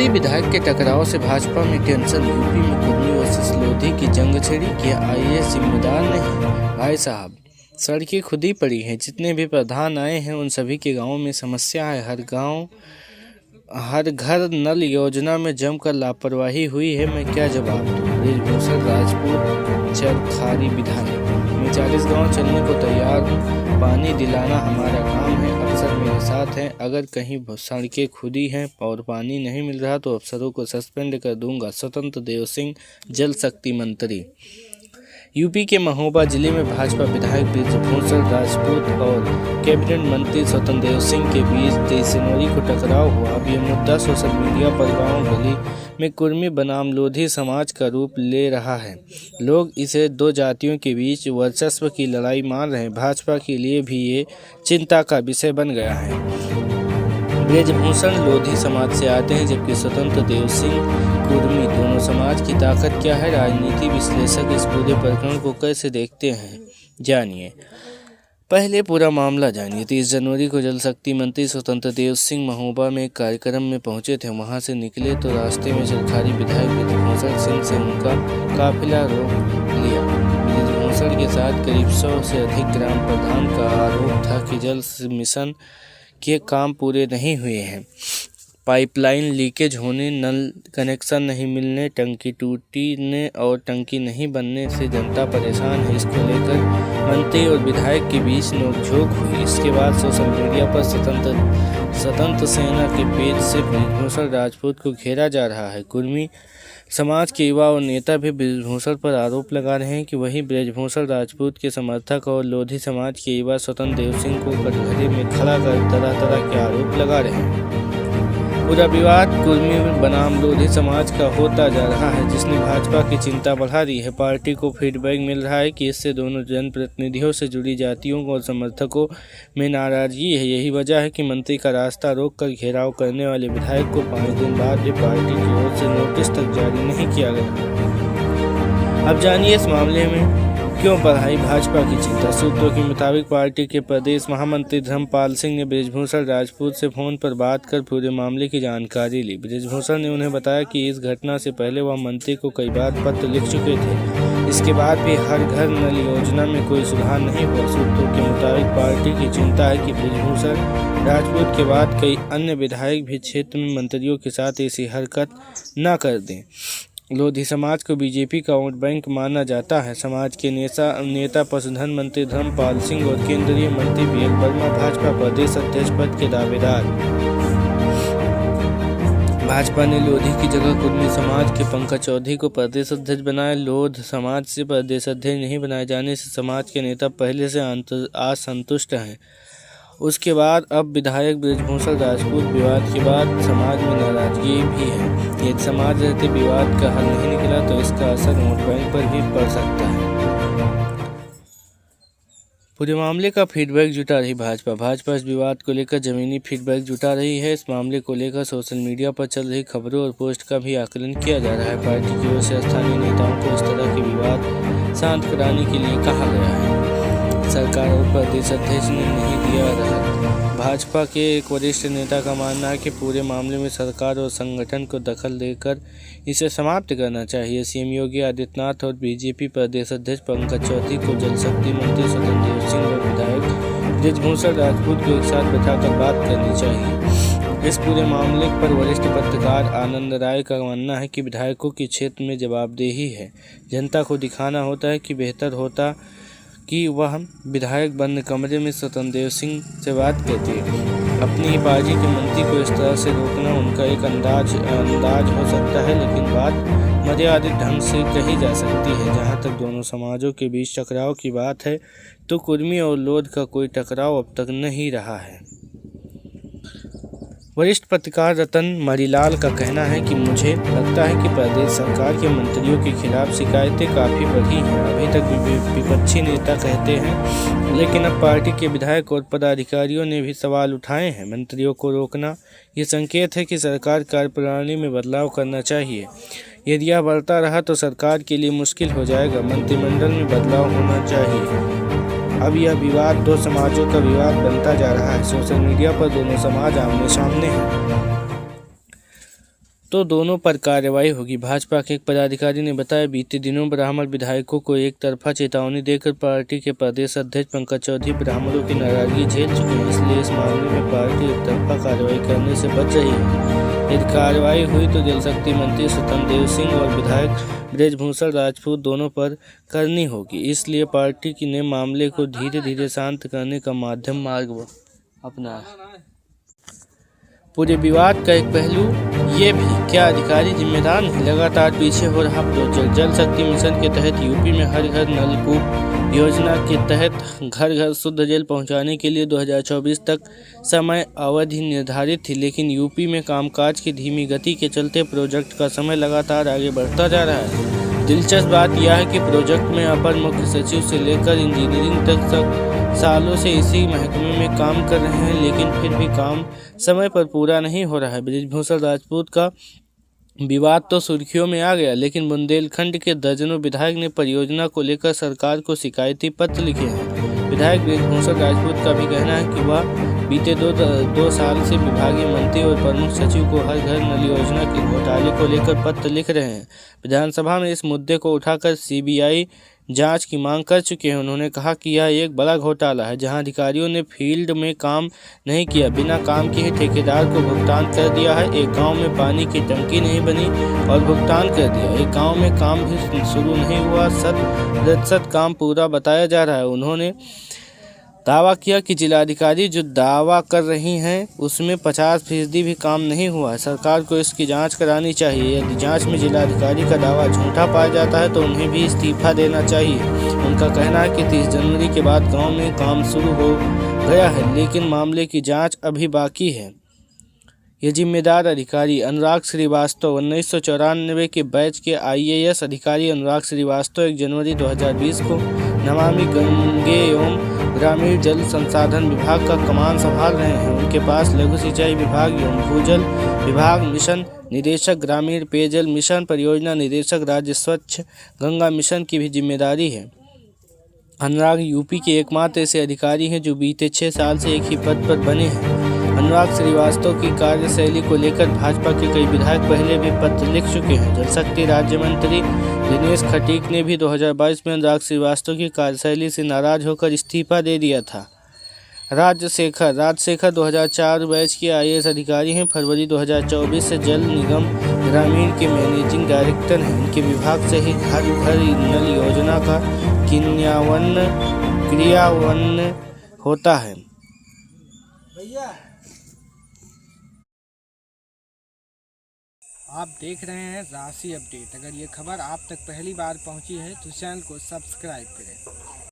मंत्री विधायक के टकराव से भाजपा में टेंशन। यूपी में कुर्मी वर्सेस लोधी की जंग छिड़ी। क्या आईएएस जिम्मेदार नहीं? भाई साहब, सड़कें खुद ही पड़ी हैं। जितने भी प्रधान आए हैं उन सभी के गांवों में समस्या है। हर घर नल योजना में जमकर लापरवाही हुई है। मैं क्या जवाब दूं? ब्रिजभूषण राजपूत चरखारी विधायक। मैं 40 गांव चलने को तैयार हूँ। पानी दिलाना हमारा काम है। अफसर मेरे साथ हैं। अगर कहीं सड़कें खुदी हैं और पानी नहीं मिल रहा तो अफसरों को सस्पेंड कर दूंगा। स्वतंत्र देव सिंह, जल शक्ति मंत्री। यूपी के महोबा जिले में भाजपा विधायक ब्रिजभूषण राजपूत और कैबिनेट मंत्री स्वतंत्र देव सिंह के बीच 23 जनवरी को टकराव हुआ। अब यह मुद्दा सोशल मीडिया पर गांव गली में कुर्मी बनाम लोधी समाज का रूप ले रहा है। लोग इसे दो जातियों के बीच वर्चस्व की लड़ाई मान रहे हैं। भाजपा के लिए भी ये चिंता का विषय बन गया है। ब्रिजभूषण लोधी समाज से आते हैं जबकि स्वतंत्र देव सिंह कुर्मी। दोनों समाज की ताकत क्या है? राजनीति विश्लेषक इस पूरे प्रकरण को कैसे देखते हैं, जानिए। पहले पूरा मामला जानिए। 30 जनवरी को जल शक्ति मंत्री स्वतंत्र देव सिंह महोबा में एक कार्यक्रम में पहुंचे थे। वहां से निकले तो रास्ते में चरखारी विधायक ब्रिजभूषण सिंह से उनका काफिला रोक लिया। ब्रिजभूषण के साथ करीब 100 से अधिक ग्राम प्रधान का आरोप था कि जल मिशन के काम पूरे नहीं हुए हैं। पाइपलाइन लीकेज होने, नल कनेक्शन नहीं मिलने, टंकी टूटने और टंकी नहीं बनने से जनता परेशान है। इसको लेकर मंत्री और विधायक के बीच नोकझोंक हुई। इसके बाद सोशल मीडिया पर स्वतंत्र सेना के पेज से ब्रिजभूषण राजपूत को घेरा जा रहा है। कुर्मी समाज के युवा और नेता भी ब्रिजभूषण पर आरोप लगा रहे हैं कि वही ब्रिजभूषण राजपूत के समर्थक और लोधी समाज के युवा स्वतंत्र देव सिंह को कटघरे में खड़ा कर तरह तरह के आरोप लगा रहे हैं। पूरा विवाद कुर्मी बनाम लोधी समाज का होता जा रहा है, जिसने भाजपा की चिंता बढ़ा दी है। पार्टी को फीडबैक मिल रहा है कि इससे दोनों जनप्रतिनिधियों से जुड़ी जातियों और समर्थकों में नाराजगी है। यही वजह है कि मंत्री का रास्ता रोककर घेराव करने वाले विधायक को 5 दिन बाद भी पार्टी की ओर से नोटिस तक जारी नहीं किया गया। अब जानिए इस मामले में क्यों बढ़ाई भाजपा की चिंता। सूत्रों के मुताबिक पार्टी के प्रदेश महामंत्री धर्मपाल सिंह ने ब्रिजभूषण राजपूत से फोन पर बात कर पूरे मामले की जानकारी ली। ब्रिजभूषण ने उन्हें बताया कि इस घटना से पहले वह मंत्री को कई बार पत्र लिख चुके थे। इसके बाद भी हर घर नल योजना में कोई सुधार नहीं हुआ। सूत्रों के मुताबिक पार्टी की चिंता है कि ब्रिजभूषण राजपूत के बाद कई अन्य विधायक भी क्षेत्र में मंत्रियों के साथ ऐसी हरकत न कर दें। लोधी समाज को बीजेपी का वोट बैंक माना जाता है। समाज के नेता पशुधन मंत्री धर्मपाल सिंह और केंद्रीय मंत्री बीएल वर्मा भाजपा प्रदेश अध्यक्ष पद के दावेदार। भाजपा ने लोधी की जगह कुर्मी समाज के पंकज चौधरी को प्रदेश अध्यक्ष बनाया। लोध समाज से प्रदेश अध्यक्ष नहीं बनाए जाने से समाज के नेता पहले से असंतुष्ट हैं। उसके बाद अब विधायक ब्रिजभूषण राजपूत विवाद के बाद समाज में नाराजगी भी है। यदि समाज रहते विवाद का हल नहीं निकला तो इसका असर वोट बैंक पर भी पड़ सकता है। पूरे मामले का फीडबैक जुटा रही भाजपा इस विवाद को लेकर जमीनी फीडबैक जुटा रही है। इस मामले को लेकर सोशल मीडिया पर चल रही खबरों और पोस्ट का भी आकलन किया जा रहा है। पार्टी की ओर से स्थानीय नेताओं को इस तरह के विवाद शांत कराने के लिए कहा गया है। सरकार और प्रदेश अध्यक्ष ने नहीं दिया राहत। भाजपा के एक वरिष्ठ नेता का मानना है कि पूरे मामले में सरकार और संगठन को दखल देकर इसे समाप्त करना चाहिए। सीएम योगी आदित्यनाथ और बीजेपी प्रदेश अध्यक्ष पंकज चौधरी को जल शक्ति मंत्री स्वतंत्र देव सिंह और विधायक ब्रिजभूषण राजपूत को एक साथ बैठाकर बात करनी चाहिए। इस पूरे मामले पर वरिष्ठ पत्रकार आनंद राय का मानना है कि विधायकों की क्षेत्र में जवाबदेही है। जनता को दिखाना होता है कि बेहतर होता कि वह विधायक बंद कमरे में स्वतंत्र देव सिंह से बात करती है। अपनी ही पार्टी के मंत्री को इस तरह से रोकना उनका एक अंदाज हो सकता है, लेकिन बात मर्यादित ढंग से कही जा सकती है। जहां तक दोनों समाजों के बीच टकराव की बात है तो कुर्मी और लोध का कोई टकराव अब तक नहीं रहा है। वरिष्ठ पत्रकार रतन मरीलाल का कहना है कि मुझे लगता है कि प्रदेश सरकार के मंत्रियों के खिलाफ शिकायतें काफ़ी बढ़ी हैं। अभी तक विपक्षी नेता कहते हैं, लेकिन अब पार्टी के विधायक और पदाधिकारियों ने भी सवाल उठाए हैं। मंत्रियों को रोकना ये संकेत है कि सरकार कार्यप्रणाली में बदलाव करना चाहिए। यदि यह बढ़ता रहा तो सरकार के लिए मुश्किल हो जाएगा। मंत्रिमंडल में बदलाव होना चाहिए। अब यह विवाद दो समाजों का विवाद बनता जा रहा है। सोशल मीडिया पर दोनों समाज आमने सामने हैं। तो दोनों पर कार्रवाई होगी। भाजपा के एक पदाधिकारी ने बताया, बीते दिनों ब्राह्मण विधायकों को एक तरफा चेतावनी देकर पार्टी के प्रदेश अध्यक्ष पंकज चौधरी ब्राह्मणों की नाराजगी झेल चुके हैं, इसलिए इस मामले में पार्टी एक तरफा कार्रवाई करने से बच रही है। यदि कार्रवाई हुई तो जल शक्ति मंत्री स्वतंत्र देव सिंह और विधायक ब्रजभूषण राजपूत दोनों पर करनी होगी, इसलिए पार्टी ने मामले को धीरे धीरे शांत करने का मध्यम मार्ग अपना। पूरे विवाद का एक पहलू ये भी, क्या अधिकारी जिम्मेदार नहीं? लगातार पीछे हो रहा प्रोजेक्ट। जल शक्ति मिशन के तहत यूपी में हर घर नलकूप योजना के तहत घर घर शुद्ध जल पहुंचाने के लिए 2024 तक समय अवधि निर्धारित थी, लेकिन यूपी में कामकाज की धीमी गति के चलते प्रोजेक्ट का समय लगातार आगे बढ़ता जा रहा है। दिलचस्प बात यह है कि प्रोजेक्ट में अपर मुख्य सचिव से लेकर इंजीनियरिंग तक सालों से इसी महकमे में काम कर रहे हैं, लेकिन फिर भी काम समय पर पूरा नहीं हो रहा है। ब्रजभूषण राजपूत का विवाद तो सुर्खियों में आ गया, लेकिन बुंदेलखंड के दर्जनों विधायक ने परियोजना को लेकर सरकार को शिकायती पत्र लिखे हैं। विधायक ब्रजभूषण राजपूत का भी कहना है कि वह बीते दो साल से विभागीय मंत्री और प्रमुख सचिव को हर घर नल योजना के घोटाले को लेकर पत्र लिख रहे हैं। विधानसभा में इस मुद्दे को उठाकर सीबीआई जांच की मांग कर चुके हैं। उन्होंने कहा कि यह एक बड़ा घोटाला है, जहां अधिकारियों ने फील्ड में काम नहीं किया, बिना काम किए ठेकेदार को भुगतान कर दिया है। एक गांव में पानी की टंकी नहीं बनी और भुगतान कर दिया। एक गांव में काम भी शुरू नहीं हुआ, 100% काम पूरा बताया जा रहा है। उन्होंने दावा किया कि जिलाधिकारी जो दावा कर रही हैं उसमें 50% भी काम नहीं हुआ है। सरकार को इसकी जांच करानी चाहिए। यदि जांच में जिलाधिकारी का दावा झूठा पाया जाता है तो उन्हें भी इस्तीफा देना चाहिए। उनका कहना है कि 30 जनवरी के बाद गांव में काम शुरू हो गया है, लेकिन मामले की जांच अभी बाकी है। ये जिम्मेदार अधिकारी अनुराग श्रीवास्तव 1994 के बैच के IAS अधिकारी अनुराग श्रीवास्तव 1 जनवरी 2020 को नमामि गंगे एवं ग्रामीण जल संसाधन विभाग का कमान संभाल रहे हैं। उनके पास लघु सिंचाई विभाग एवं भूजल विभाग, मिशन निदेशक, ग्रामीण पेयजल मिशन, परियोजना निदेशक, राज्य स्वच्छ गंगा मिशन की भी जिम्मेदारी है। अनुराग यूपी के एकमात्र ऐसे अधिकारी हैं जो बीते 6 साल से एक ही पद पर बने हैं। अनुराग श्रीवास्तव की कार्यशैली को लेकर भाजपा के कई विधायक पहले भी पत्र लिख चुके हैं। जल शक्ति राज्य मंत्री दिनेश खटीक ने भी 2022 में अनुराग श्रीवास्तव की कार्यशैली से नाराज होकर इस्तीफा दे दिया था। राजशेखर 2004 बैच के IAS अधिकारी हैं। फरवरी 2024 से जल निगम ग्रामीण के मैनेजिंग डायरेक्टर हैं। इनके विभाग से ही घर घर नल योजना का क्रियान्वयन होता है। आप देख रहे हैं राशि अपडेट। अगर ये खबर आप तक पहली बार पहुंची है तो चैनल को सब्सक्राइब करें।